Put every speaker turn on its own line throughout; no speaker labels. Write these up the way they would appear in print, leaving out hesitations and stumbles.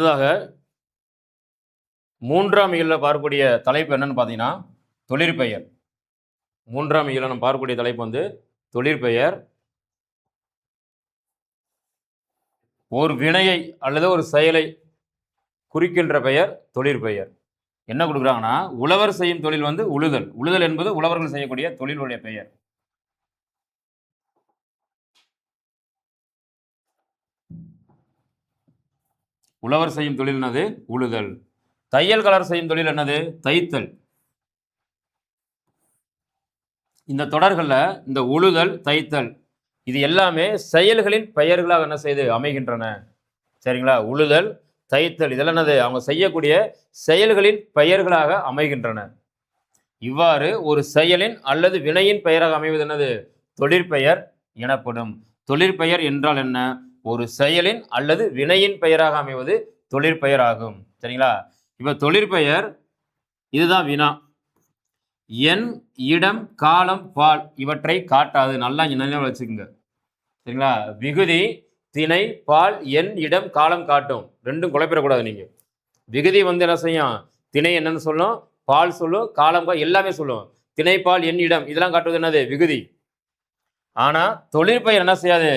அடுத்ததாக மூன்றாம் இயலில் பார்க்கக்கூடிய தலைப்பு என்னன்னு பார்த்தீங்கன்னா தொழிற்பெயர். மூன்றாம் இயலில் நம்ம பார்க்கக்கூடிய தலைப்பு வந்து தொழிற்பெயர். ஒரு வினையை அல்லது ஒரு செயலை குறிக்கின்ற பெயர் தொழிற்பெயர். என்ன கொடுக்குறாங்கன்னா, உழவர் செய்யும் தொழில் வந்து உழுதல். உழுதல் என்பது உழவர்கள் செய்யக்கூடிய தொழிலுடைய பெயர். உழவர் செய்யும் தொழில் என்னது? உழுதல். தையல்காரர் செய்யும் தொழில் என்னது? தைத்தல். இந்த தொடர்களில் இந்த உழுதல், தைத்தல் இது எல்லாமே செயல்களின் பெயர்களாக என்ன செய்து அமைகின்றன. சரிங்களா? உழுதல், தைத்தல் இதெல்லாம் என்னது? அவங்க செய்யக்கூடிய செயல்களின் பெயர்களாக அமைகின்றன. இவ்வாறு ஒரு செயலின் அல்லது வினையின் பெயராக அமைவது என்னது? தொழிற்பெயர் எனப்படும். தொழிற்பெயர் என்றால் என்ன? ஒரு செயலின் அல்லது வினையின் பெயராக அமைவது தொழிற்பெயர் ஆகும். சரிங்களா? இப்ப தொழிற்பெயர் இதுதான் வினா. எண், இடம், காலம், பால் இவற்றை காட்டாது. நல்லா நினைவில் வச்சுக்கோங்க. சரிங்களா? விகுதி திணை, பால், எண், இடம், காலம் காட்டும். ரெண்டும் குழப்பிடக்கூடாது. நீங்க விகுதி வந்து என்ன செய்யும்? திணை என்னன்னு சொல்லும், பால் சொல்லும், காலம் எல்லாமே சொல்லும். திணை, பால், எண், இடம் இதெல்லாம் காட்டுவது என்னது? விகுதி. ஆனா தொழிற்பெயர் என்ன செய்யாது?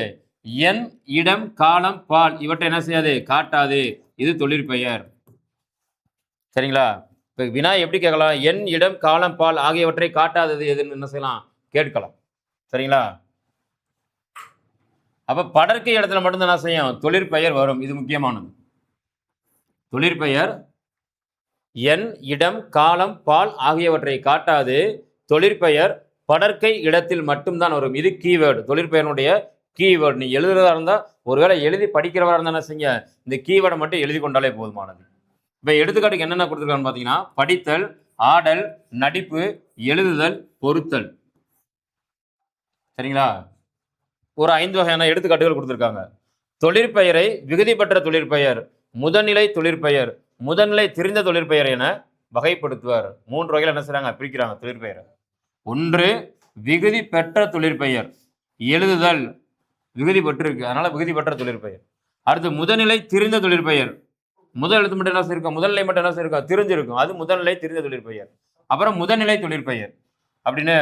எண், இடம், காலம், பால் இவற்றை என்ன செய்யாது? காட்டாது. இது தொழிற்பெயர். சரிங்களா? இப்போ வினா எப்படி கேட்கலாம்? எண், இடம், காலம், பால் ஆகியவற்றை காட்டாதது எதுன்னு என்ன செய்யலாம்? கேட்கலாம். சரிங்களா? அப்ப படர்க்கை இடத்துல மட்டும்தான் என்ன செய்யும்? தொழிற்பெயர் வரும். இது முக்கியமானது. தொழிற்பெயர் எண், இடம், காலம், பால் ஆகியவற்றை காட்டாது. தொழிற்பெயர் படர்க்கை இடத்தில் மட்டும்தான் வரும். இது கீவேர்டு. தொழிற்பெயருடைய கீவேர்டு. நீ எழுதுறதா இருந்தா, ஒருவேளை எழுதி படிக்கிறவரா இருந்தா என்ன செய்ய? இந்த கீவேர்டை மட்டும் எழுதி கொண்டாலே போதுமானது. இப்போ எடுத்துக்காட்டுக்கு என்னென்ன கொடுத்துருக்கான்னு பார்த்தீங்கன்னா, படித்தல், ஆடல், நடிப்பு, எழுதுதல், பொருத்தல். சரிங்களா? ஒரு 5 வகையான எடுத்துக்காட்டுகள் கொடுத்துருக்காங்க. தொழிற்பெயரை விகுதி பெற்ற தொழிற்பெயர், முதல்நிலை தொழிற்பெயர், முதல்நிலை தெரிந்த தொழிற்பெயர் என வகைப்படுத்துவார். 3 வகையில் என்ன செய்றாங்க? பிரிக்கிறாங்க தொழிற்பெயரை. 1 விகுதி பெற்ற தொழிற்பெயர். எழுதுதல் விகுதி பெற்றிருக்கு, அதனால விகுதி பெற்ற தொழிற்பெயர். அடுத்து முதல்நிலை தெரிந்த தொழிற்பெயர். முதல் எழுத்து மட்டும் என்ன செய்யிருக்கும்? முதல்நிலை மட்டும் என்ன செய்யிருக்கும்? தெரிஞ்சிருக்கும். அது முதல்நிலை தெரிந்த தொழிற்பெயர். அப்புறம் முதல்நிலை தொழிற்பெயர் அப்படின்னு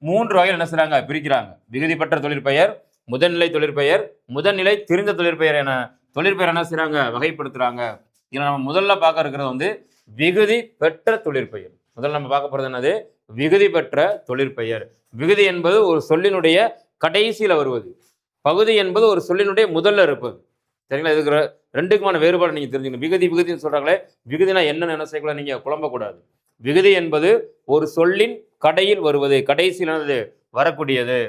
3 வகையில் என்ன செய்றாங்க? பிரிக்கிறாங்க. விகுதி பெற்ற தொழிற்பெயர், முதல்நிலை தொழிற்பெயர், முதல்நிலை தெரிந்த தொழிற்பெயர் என தொழிற்பெயர் என்ன செய்றாங்க? வகைப்படுத்துறாங்க. இதில் நம்ம முதல்ல பார்க்க இருக்கிறது வந்து விகுதி பெற்ற தொழிற்பெயர். முதல்ல நம்ம பார்க்க போறது என்னது? விகுதி பெற்ற தொழிற்பெயர். விகுதி என்பது ஒரு சொல்லினுடைய கடைசியில் வருவது. பகுதி என்பது ஒரு சொல்லினுடைய முதல்ல இருப்பது. சரிங்களா? இதுக்கு ரெண்டுக்குமான வேறுபாடு நீங்க தெரிஞ்சுக்கணும். விகுதி விகுதின்னு சொல்றாங்களே, விகுதினா என்னன்னு என்ன செய்யக்கூடாது? நீங்க குழம்பக்கூடாது. விகுதி என்பது ஒரு சொல்லின் கடையில் வருவது, கடைசியில் வரக்கூடியது.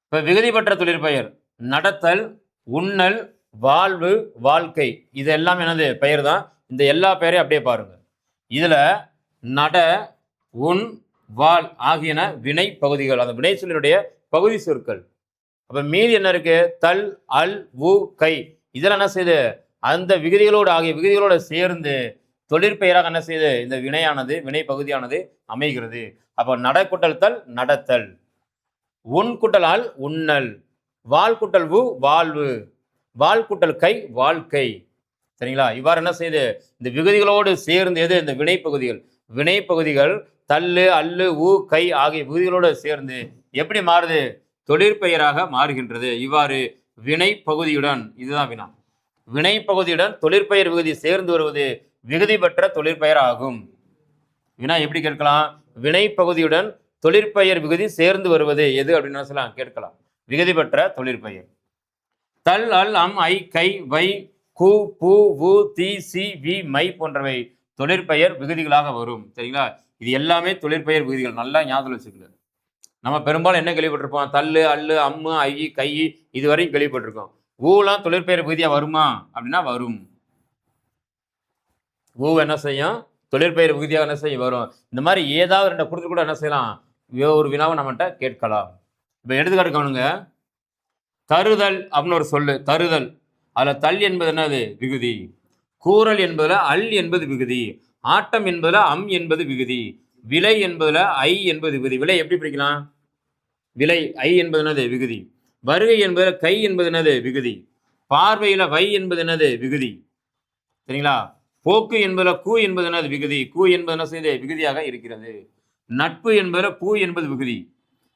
இப்ப விகுதி பெற்ற தொழிற்பெயர் நடத்தல், உண்ணல், வாழ்வு, வாழ்க்கை இது எல்லாம் என்னது? பெயர் தான். இந்த எல்லா பெயரையும் அப்படியே பாருங்க. இதுல நட, உன், வாழ் ஆகியன வினை பகுதிகள். அந்த வினை சொல்லினுடைய பகுதி சொற்கள். அப்ப மீதி என்ன இருக்கு? தல், அல், உ, கை இதெல்லாம் என்ன செய்யுது? அந்த விகுதிகளோடு ஆகிய விகுதிகளோடு சேர்ந்து தொழிற்பெயராக என்ன செய்யுது? இந்த வினையானது, வினை பகுதியானது அமைகிறது. அப்ப நடக்குட்டல் தல் நடத்தல், உன் குட்டல் ஆள் உண்ணல், வாழ் குட்டல் உ வாழ்வு, வாழ் குட்டல் கை வாழ்க்கை. சரிங்களா? இவ்வாறு என்ன செய்யுது? இந்த விகுதிகளோடு சேர்ந்து எது? இந்த வினை பகுதிகள். வினை பகுதிகள் தல்லு, அல்லு, உ, கை ஆகிய விகுதிகளோடு சேர்ந்து எப்படி மாறுது? தொழிற்பெயராக மாறுகின்றது. இவ்வாறு வினை பகுதியுடன், இதுதான் வினா, வினை பகுதியுடன் தொழிற்பெயர் விகுதி சேர்ந்து வருவது விகுதி பெற்ற தொழிற்பெயர் ஆகும். வினா எப்படி கேட்கலாம்? வினை பகுதியுடன் தொழிற்பெயர் விகுதி சேர்ந்து வருவது எது அப்படின்னு சொல்லலாம், கேட்கலாம். விகுதி பெற்ற தொழிற்பெயர். தல், அல், அம், ஐ, கை, வை, கு, பு, உ, தி, சி, வி, மை போன்றவை தொழிற்பெயர் விகுதிகளாக வரும். சரிங்களா? இது எல்லாமே தொழிற்பெயர் விகுதிகள். நல்லா ஞாபகம் வச்சுக்கல. நம்ம பெரும்பாலும் என்ன கேள்விப்பட்டிருப்போம்? தல்லு, அல்லு, அம்மு, ஐ, கை இதுவரையும் கேள்விப்பட்டிருக்கோம். ஊலாம் தொழிற்பெயர் விகுதியா வருமா அப்படின்னா வரும். ஊ என்ன செய்யும்? தொழிற்பெயர் விகுதியாக என்ன செய்யும்? வரும். இந்த மாதிரி ஏதாவது 2 கொடுத்து கூட என்ன செய்யலாம்? ஒரு வினாவை நம்மகிட்ட கேட்கலாம். இப்போ எடுத்துக்காட்டு கவனிங்க. தருதல் அப்படின்னு ஒரு சொல்லு. தருதல் அதுல தல் என்பது என்னது? விகுதி. கூறல் என்பதுல அல் என்பது விகுதி. ஆட்டம் என்பதுல அம் என்பது விகுதி. விலை என்பதுல ஐ என்பது விகுதி. விலை எப்படி பிரிக்கலாம்? விலை ஐ என்பது என்னது? விகுதி. வருகை என்பதுல கை என்பது என்னது? விகுதி. பார்வையில வை என்பது என்னது? விகுதி. சரிங்களா? போக்கு என்பதுல கூ என்பது என்னது? விகுதி. கூ என்பது என்ன செய்து? விகுதியாக இருக்கிறது. நட்பு என்பதுல பூ என்பது விகுதி.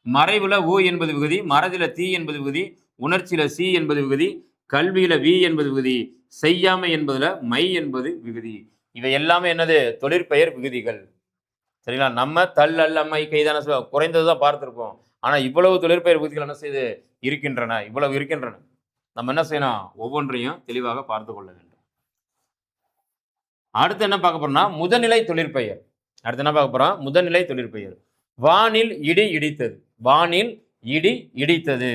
மறைவுல ஊ என்பது விகுதி. மறதில தீ என்பது விகுதி. உணர்ச்சியில சி என்பது விகுதி. கல்வியில வி என்பது விகுதி. செய்யாமை என்பதுல மை என்பது விகுதி. இவை எல்லாமே என்னது? தொழிற்பெயர் விகுதிகள். சரிங்களா? நம்ம தல் அல்ல அம்மை கைதான குறைந்ததுதான் பார்த்திருப்போம். ஆனா இவ்வளவு தொழிற்பெயர் விகுதிகள் என்ன செய்து இருக்கின்றன? இவ்வளவு இருக்கின்றன. நம்ம என்ன செய்யணும்? ஒவ்வொன்றையும் தெளிவாக பார்த்து கொள்ள வேண்டும். அடுத்து என்ன பார்க்க போறோம்னா முதல்நிலை தொழிற்பெயர். அடுத்து என்ன பார்க்க போறோம்? முதல்நிலை தொழிற்பெயர். வானில் இடி இடித்தது. வானில் இடி இடித்தது.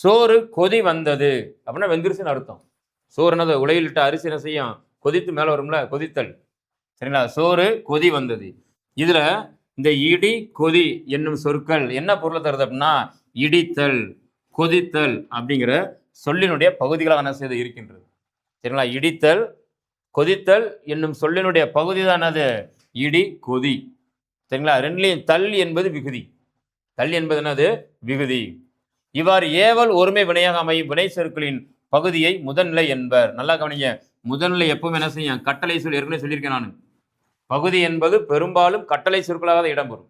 சோறு கொதி வந்தது அப்படின்னா வெந்திருச்சுன்னு அர்த்தம். சோறு என்னது? உலையில் இட்ட அரிசி என்ன செய்யும்? கொதித்து மேல வரும்ல, கொதித்தல். சரிங்களா? சோறு கொதி வந்தது. இதுல இந்த இடி கொதி என்னும் சொற்கள் என்ன பொருளை தருது அப்படின்னா இடித்தல், கொதித்தல் அப்படிங்கிற சொல்லினுடைய பகுதிகளாக என்ன செய்து இருக்கின்றது. சரிங்களா? இடித்தல், கொதித்தல் என்னும் சொல்லினுடைய பகுதி தான் என்னது? இடி, கொதி. சரிங்களா? ரெண்டுலையும் தல் என்பது விகுதி. தல் என்பது என்னது? விகுதி. இவ்வாறு ஏவல் ஒருமை வினையாக அமையும் வினை சொற்களின் பகுதியை முதல்நிலை என்பர். நல்லா கவனிங்க. முதல்நிலை எப்பவும் என்ன செய்யும்? கட்டளை சொல். ஏற்கனவே சொல்லியிருக்கேன் நான். பகுதி என்பது பெரும்பாலும் கட்டளை சொற்களாக தான் இடம்பெறும்.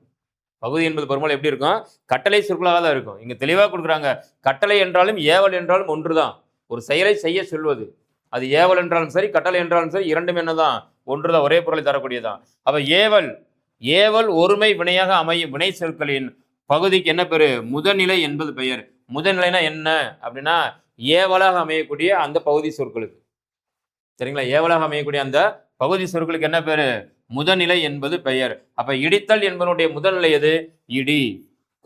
பகுதி என்பது பெரும்பாலும் எப்படி இருக்கும்? கட்டளை சொற்களாக தான் இருக்கும். இங்க தெளிவாக கொடுக்குறாங்க. கட்டளை என்றாலும் ஏவல் என்றாலும் ஒன்றுதான். ஒரு செயலை செய்ய சொல்வது. அது ஏவல் என்றாலும் சரி, கட்டளை என்றாலும் சரி, இரண்டும் என்னதான்? ஒன்றுதான், ஒரே பொருளை தரக்கூடியதான். அப்ப ஏவல் ஒருமை வினையாக அமையும் வினை சொற்களின் பகுதிக்கு என்ன பேரு? முதல்நிலை என்பது பெயர். முதல்நிலைனா என்ன அப்படின்னா ஏவலாக அமையக்கூடிய அந்த பகுதி சொற்களுக்கு. சரிங்களா? ஏவலாக அமையக்கூடிய அந்த பகுதி சொற்களுக்கு என்ன பேரு? முதல்நிலை என்பது பெயர். அப்ப இடித்தல் என்பதனுடைய முதல்நிலை எது? இடி.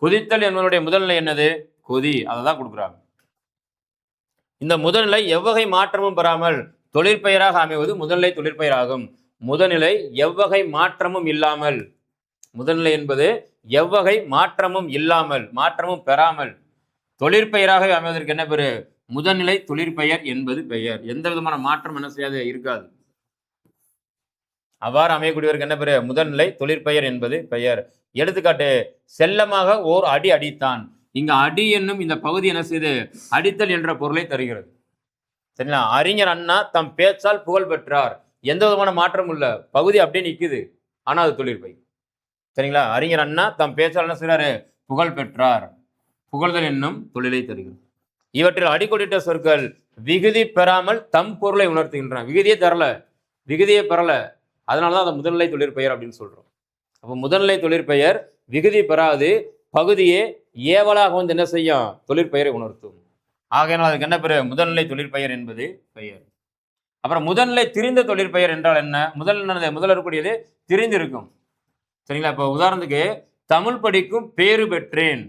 கொதித்தல் என்பதனுடைய முதல்நிலை என்னது? கொதி. அதை தான் கொடுக்குறாங்க. இந்த முதல்நிலை எவ்வகை மாற்றமும் பெறாமல் தொழிற்பெயராக அமைவது முதல்நிலை தொழிற்பெயராகும். முதல்நிலை எவ்வகை மாற்றமும் இல்லாமல், முதல்நிலை என்பது எவ்வகை மாற்றமும் இல்லாமல், மாற்றமும் பெறாமல் தொழிற்பெயராக அமைவதற்கு என்ன பேரு? முதல்நிலை தொழிற்பெயர் என்பது பெயர். எந்த விதமான மாற்றம் என்ன செய்யாது? இருக்காது. அவ்வாறு அமையக்கூடியவருக்கு என்ன பேரு? முதல்நிலை தொழிற்பெயர் என்பது பெயர். எடுத்துக்காட்டு, செல்லமாக ஓர் அடி அடித்தான். இங்க அடி என்னும் இந்த பகுதி என்ன செய்து? அடித்தல் என்ற பொருளை தருகிறது. சரிங்களா? அறிஞர் அண்ணா தம் பேச்சால் புகழ் பெற்றார். எந்த விதமான மாற்றமும் இல்ல, பகுதி அப்படியே நிக்குது. ஆனா அது தொழிற்பெயர். சரிங்களா? அறிஞர் அண்ணா தம் பேச்சால் என்ன செய்றாரு? புகழ் பெற்றார். புகழ்தல் என்னும் தொழிலை தருகிறது. இவற்றில் அடிக்கோடிட்ட சொற்கள் விகுதி பெறாமல் தம் பொருளை உணர்த்துகின்றன. விகுதியே தரல, விகுதியை பெறல, அதனாலதான் அதை முதல்நிலை தொழிற்பெயர் அப்படின்னு சொல்றோம். அப்போ முதல்நிலை தொழிற்பெயர் விகுதி பெறாது, பகுதியே ஏவலாக வந்து என்ன செய்யும்? தொழிற்பெயரை உணர்த்தும். ஆகையினால் அதுக்கு என்ன பெயர்? முதல்நிலை தொழிற்பெயர் என்பது பெயர். அப்புறம் முதல்நிலை திரிந்த தொழிற்பெயர் என்றால் என்ன? முதல் இருக்கக்கூடியது திரிந்திருக்கும். சரிங்களா? இப்போ உதாரணத்துக்கு தமிழ் படிக்கும் பேறு பெற்றேன்.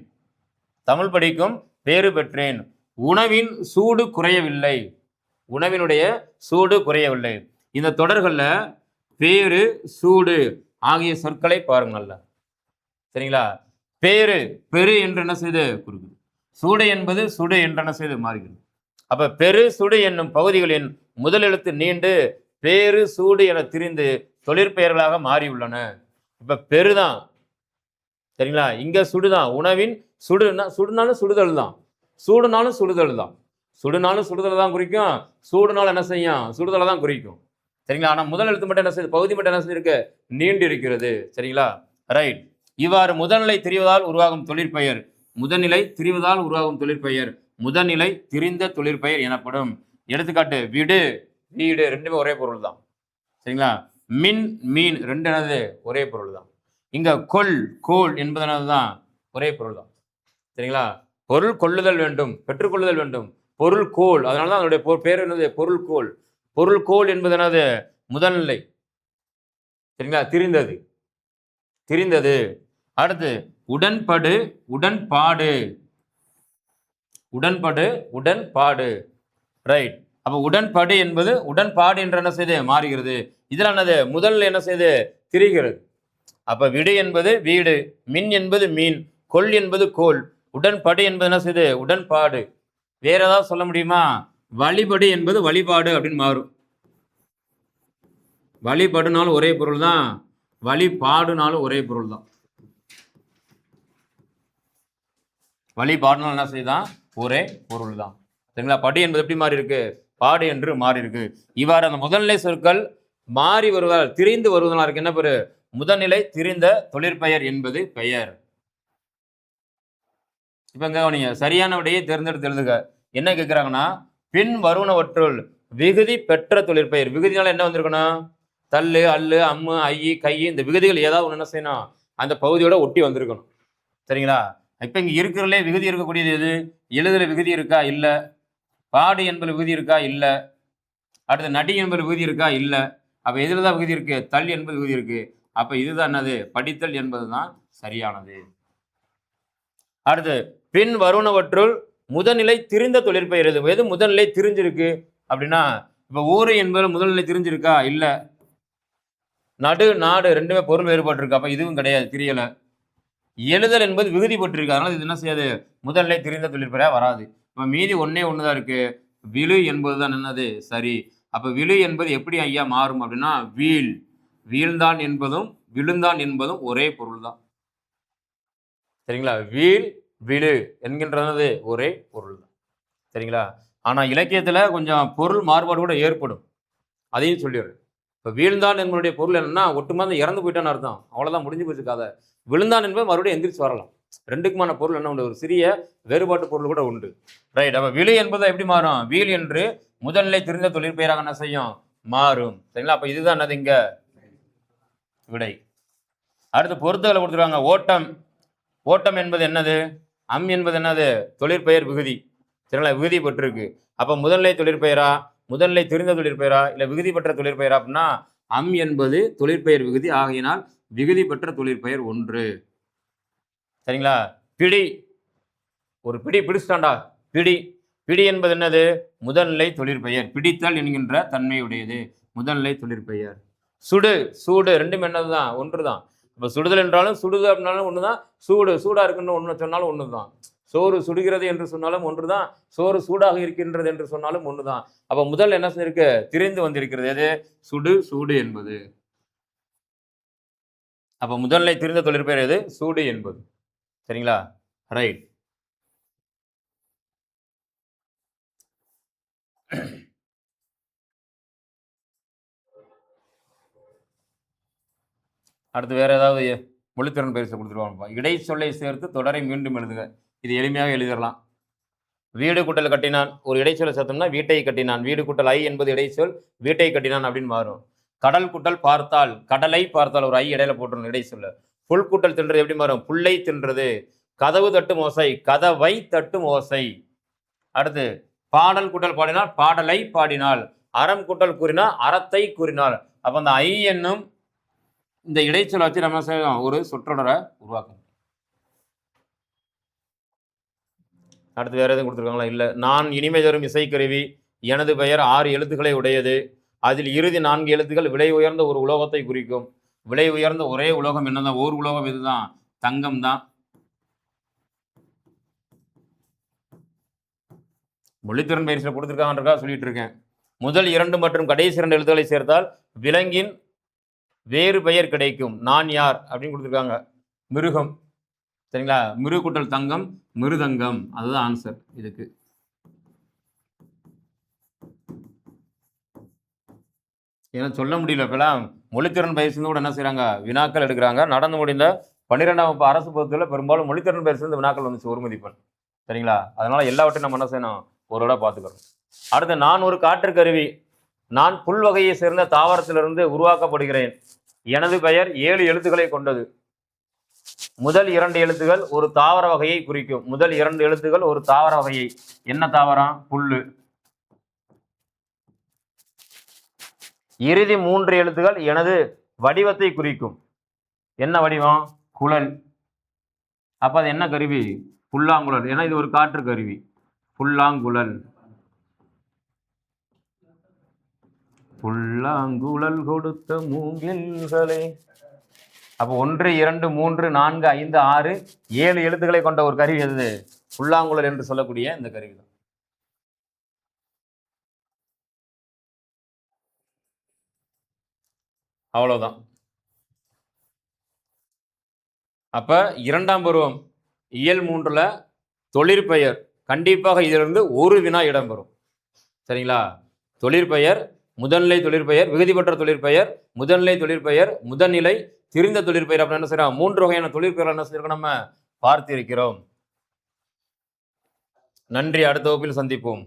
தமிழ் படிக்கும் பேறு பெற்றேன். உணவின் சூடு குறையவில்லை. உணவினுடைய சூடு குறையவில்லை. இந்த தொடர்கள்ல பேரு, சூடு ஆகிய சொற்களை பாருங்க நல்லா. சரிங்களா? பேரு பெரு என்று என்ன செய்து குறிக்குது. சூடு என்பது சுடு என்று என்ன செய்து மாறுகிறது. அப்ப பெரு, சுடு என்னும் பகுதிகளின் முதல் எழுத்து நீண்டு பேரு, சூடு என திரிந்து தொழிற்பெயர்களாக மாறியுள்ளன. இப்ப பெருதான். சரிங்களா? இங்க சுடுதான். உணவின் சுடுனாலும் சுடுதல் தான், சூடுனாலும் சுடுதல் தான். சுடுனாலும் சுடுதல் தான் குறிக்கும், சூடுனாலும் என்ன செய்யும்? சுடுதலை தான் குறிக்கும். சரிங்களா? ஆனா முதல் எழுத்து மட்டும் என்ன செய்யுது? பகுதி மட்டும் என்ன செய்யிருக்கு? நீண்டு இருக்கிறது. சரிங்களா? ரைட். இவ்வாறு முதல்நிலை திரிவதால் உருவாகும் தொழிற்பெயர் முதல்நிலை திரிவதால் உருவாகும் தொழிற்பெயர் முதல்நிலை திரிந்த தொழிற்பெயர் எனப்படும். எடுத்துக்காட்டு, விடு, வீடு ரெண்டுமே ஒரே பொருள் தான். சரிங்களா? மின், மீன் ரெண்டு என்னது? ஒரே பொருள் தான். இங்க கொள், கோல் என்பது என்னதுதான்? ஒரே பொருள் தான். சரிங்களா? பொருள் கொள்ளுதல் வேண்டும், பெற்றுக்கொள்ளுதல் வேண்டும். பொருள் கோல், அதனாலதான் அதனுடைய பேர் என்னது? பொருள் கோல். பொருள் கோல் என்பது என்னது? முதல்நிலை. சரிங்களா? திரிந்தது, திரிந்தது. அடுத்து உடன்படு, உடன்பாடு. உடன்படு, உடன்பாடு. ரைட். அப்ப உடன்படு என்பது உடன்பாடு என்று என்ன செய்து மாறுகிறது. இதுல என்னது? முதல்ல என்ன செய்து? திரிகிறது. அப்ப விடு என்பது வீடு, மின் என்பது மீன், கொள் என்பது கோல், உடன்படு என்பது என்ன செய்து? உடன்பாடு. வேற ஏதாவது சொல்ல முடியுமா? வழிபடு என்பது வழிபாடு அப்படின்னு மாறும். வழிபடுனாலும் ஒரே பொருள் தான், வழிபாடுனாலும் ஒரே பொருள் தான். வழிபாடுனாலும் என்ன செய்தான்? ஒரே பொருள் தான். சரிங்களா? படி என்பது எப்படி மாறி இருக்கு? பாடு என்று மாறி இருக்கு. இவ்வாறு அந்த முதல்நிலை சொற்கள் மாறி வருவதால், திரிந்து வருவதனால் இருக்கு என்ன பேரு? முதல்நிலை திரிந்த தொழிற்பெயர் என்பது பெயர். இப்ப கவனிங்க, சரியான விடையை தேர்ந்தெடுத்து எழுதுக. என்ன கேட்கிறாங்கன்னா, பின் வருவனவற்றுள் விகுதி பெற்ற தொழிற்பெயர். விகுதினால என்ன வந்திருக்கணும்? தள்ளு, அல்லு, அம்மு, ஐயி, கை, இந்த விகுதிகள் ஏதாவது ஒன்று என்ன செய்யணும்? அந்த பகுதியோட ஒட்டி வந்திருக்கணும். சரிங்களா? இப்ப இங்க இருக்கிறதுலே விகுதி இருக்கக்கூடியது எது? எழுதுல விகுதி இருக்கா? இல்ல. பாடு என்பது விகுதி இருக்கா? இல்ல. அடுத்து நடி என்பது விகுதி இருக்கா? இல்ல. அப்ப எதுல தான் விகுதி இருக்கு? தள் என்பது விகுதி இருக்கு. அப்ப இதுதான் என்னது? படித்தல் என்பதுதான் சரியானது. அடுத்து பின் வருவனவற்றுள் முதல்நிலை திரிந்த தொழிற்பெயர் எது? எது முதல்நிலை திரிஞ்சிருக்கு அப்படின்னா, இப்ப ஊரு என்பது முதல்நிலை திரிஞ்சிருக்கா? இல்ல. நடு, நாடு ரெண்டுமே பொருள் வேறுபாடு இருக்கு. அப்ப இதுவும் கிடையாது, திரியல. எழுதல் என்பது விகுதி பெற்றிருக்கு. அதனால இது என்ன செய்யாது? முதல்நிலை திரிந்த தொழிற்பெயரா வராது. இப்ப மீதி ஒன்னே ஒண்ணுதான் இருக்கு. விழு என்பதுதான் என்னது? சரி. அப்ப விழு என்பது எப்படி ஐயா மாறும் அப்படின்னா, வீழ். வீழ்ந்தான் என்பதும் விழுந்தான் என்பதும் ஒரே பொருள் தான். சரிங்களா? வீழ், விழு என்கின்றது ஒரே பொருள் தான். சரிங்களா? ஆனா இலக்கியத்துல கொஞ்சம் பொருள் மாறுபாடு கூட ஏற்படும். அதையும் சொல்லிடுறேன். இப்ப வீழ்ந்தான் என்பதுடைய பொருள் என்னன்னா, ஒட்டுமொத்த இறந்து போயிட்டான்னு அர்த்தம். அவ்வளவுதான், முடிஞ்சு போச்சு கதை. விழுந்தான் என்பது மறுபடியும் எந்திரிச்சு வரலாம். ரெண்டுக்குமான பொருள் என்ன உண்டு? ஒரு சிறிய வேறுபாட்டு பொருள் கூட உண்டு. ரைட். அப்ப விழு என்பது எப்படி மாறும்? வீழ் என்று முதல்நிலை திரிந்த தொழிற்பெயராக என்ன செய்யும்? மாறும். சரிங்களா? அப்ப இதுதான் என்னது இங்க விடை. அடுத்து பொருத்துகளை கொடுத்துருவாங்க. ஓட்டம். ஓட்டம் என்பது என்னது? அம் என்பது என்னது? தொழிற்பெயர் விகுதி. சரிங்களா? விகுதி பெற்றிருக்கு. அப்ப முதல்நிலை தொழிற்பெயரா, முதல்நிலை திரிந்த தொழிற்பெயரா, இல்ல விகுதி பெற்ற தொழிற்பெயரா அப்படின்னா, அம் என்பது தொழிற்பெயர் விகுதி. ஆகையினால் விகுதி பெற்ற தொழிற்பெயர் ஒன்று. சரிங்களா? பிடி. ஒரு பிடி பிடிச்சிட்டாண்டா. பிடி. பிடி என்பது என்னது? முதல்நிலை தொழிற்பெயர். பிடித்தல் என்கின்ற தன்மையுடையது. முதல்நிலை தொழிற்பெயர். சுடு. சூடு ரெண்டும் என்னதுதான்? ஒன்றுதான். இப்ப சுடுதல் என்றாலும் சுடுது அப்படின்னாலும் ஒண்ணுதான். சூடு சூடா இருக்குன்னு ஒண்ணு சொன்னாலும் ஒண்ணுதான். சோறு சுடுகிறது என்று சொன்னாலும் ஒன்றுதான். சோறு சூடாக இருக்கின்றது என்று சொன்னாலும் ஒண்ணுதான். அப்ப முதல் என்ன செஞ்சிருக்கு? திரிந்து வந்திருக்கிறது. எது? சுடு, சூடு என்பது. அப்ப முதல்நிலை திரிந்த தொழிற்பெயர் எது? சூடு என்பது. சரிங்களா? ரைட். அடுத்து வேற ஏதாவது மொழித்திறன் பரிசு கொடுத்துருவாங்க. இடை சொல்லை சேர்த்து தொடரை மீண்டும் எழுதுக. இது எளிமையாக எழுதிடலாம். வீடு கூட்டல் கட்டினான். ஒரு இடைச்சொல்லை சேர்த்தோம்னா வீட்டை கட்டினான். வீடு கூட்டல் ஐ என்பது இடைச்சொல். வீட்டை கட்டினான் அப்படின்னு மாறும். கடல் கூட்டல் பார்த்தால். கடலை பார்த்தால் ஒரு ஐ இடையில போட்டுரும் இடைச்சொல்ல. புல் கூட்டல் தின்றது எப்படி மாறும்? புல்லை தின்றது. கதவு தட்டும் ஓசை. கதவை தட்டும் ஓசை. அடுத்து பாடல் கூட்டல் பாடினால் பாடலை பாடினாள். அறம் கூட்டல் கூறினால் அறத்தை கூறினாள். அப்ப அந்த ஐ என்னும் இந்த இடைச்சொல் வச்சு நம்ம செய்யலாம், ஒரு சொற்றொடரை உருவாக்கும். அடுத்து வேற எதுவும் கொடுத்துருக்காங்களா? இல்ல. நான் இனிமை தரும் இசைக்கருவி. எனது பெயர் 6 எழுத்துக்களை உடையது. அதில் இறுதி 4 எழுத்துக்கள் விலை உயர்ந்த ஒரு உலோகத்தை குறிக்கும். விலை உயர்ந்த ஒரே உலோகம் என்னதான்? ஓர் உலோகம் இதுதான், தங்கம் தான். மொழித்திறன் பயிற்சியில் கொடுத்துருக்காங்கன்றதா சொல்லிட்டு இருக்கேன். முதல் 2 மற்றும் கடைசி 2 எழுத்துக்களை சேர்த்தால் விலங்கின் வேறு பெயர் கிடைக்கும். நான் யார் அப்படின்னு கொடுத்துருக்காங்க. மிருகம். சரிங்களா? மிரு கூட்டல் தங்கம், மிருதங்கம். அதுதான் ஆன்சர் இதுக்கு. ஏன்னா சொல்ல முடியல. இப்பெல்லாம் மொழித்திறன் பயிற்சி கூட என்ன செய்யறாங்க? வினாக்கள் எடுக்கிறாங்க. நடந்து முடிந்த 12ஆம் வகுப்பு அரசு பொறுத்தவரை பெரும்பாலும் மொழித்திறன் பயிற்சி இந்த வினாக்கள் வந்துச்சு, ஒரு மதிப்பெண். சரிங்களா? அதனால எல்லாவற்றையும் நம்ம என்ன செய்யணும்? ஒரு பார்த்துக்கிறோம். அடுத்து நான் ஒரு காற்று கருவி. நான் புல் வகையை சேர்ந்த தாவரத்திலிருந்து உருவாக்கப்படுகிறேன். எனது பெயர் 7 எழுத்துக்களை கொண்டது. முதல் 2 எழுத்துகள் ஒரு தாவர வகையை குறிக்கும். முதல் 2 எழுத்துகள் ஒரு தாவர வகையை. என்ன தாவரம்? புல்லு. இறுதி 3 எழுத்துகள் எனது வடிவத்தை குறிக்கும். என்ன வடிவம்? குழல். அப்ப அது என்ன கருவி? புல்லாங்குழல். ஏன்னா இது ஒரு காற்று கருவி. புல்லாங்குழல். புல்லாங்குழல் கொடுத்த மூங்கில்களே. அப்போ 1, 2, 3, 4, 5, 6, 7 எழுத்துக்களை கொண்ட ஒரு கருவி எது? புல்லாங்குழல் என்று சொல்லக்கூடிய இந்த கருவி தான். அவ்வளவுதான். அப்ப 2ஆம் பருவம் இயல் 3ல தொழிற்பெயர் கண்டிப்பாக இதிலிருந்து ஒரு வினா இடம்பெறும். சரிங்களா? தொழிற்பெயர், முதல்நிலை தொழிற்பெயர், விகுதி பெற்ற தொழிற்பெயர், முதல்நிலை தொழிற்பெயர், முதல்நிலை திரிந்த தொழிற்பெயர் அப்படின்னு என்ன செய்யறோம்? 3 வகையான தொழிற்பெயர்கள் என்ன செய்யறோம்? நம்ம பார்த்திருக்கிறோம். நன்றி. அடுத்த வகுப்பில் சந்திப்போம்.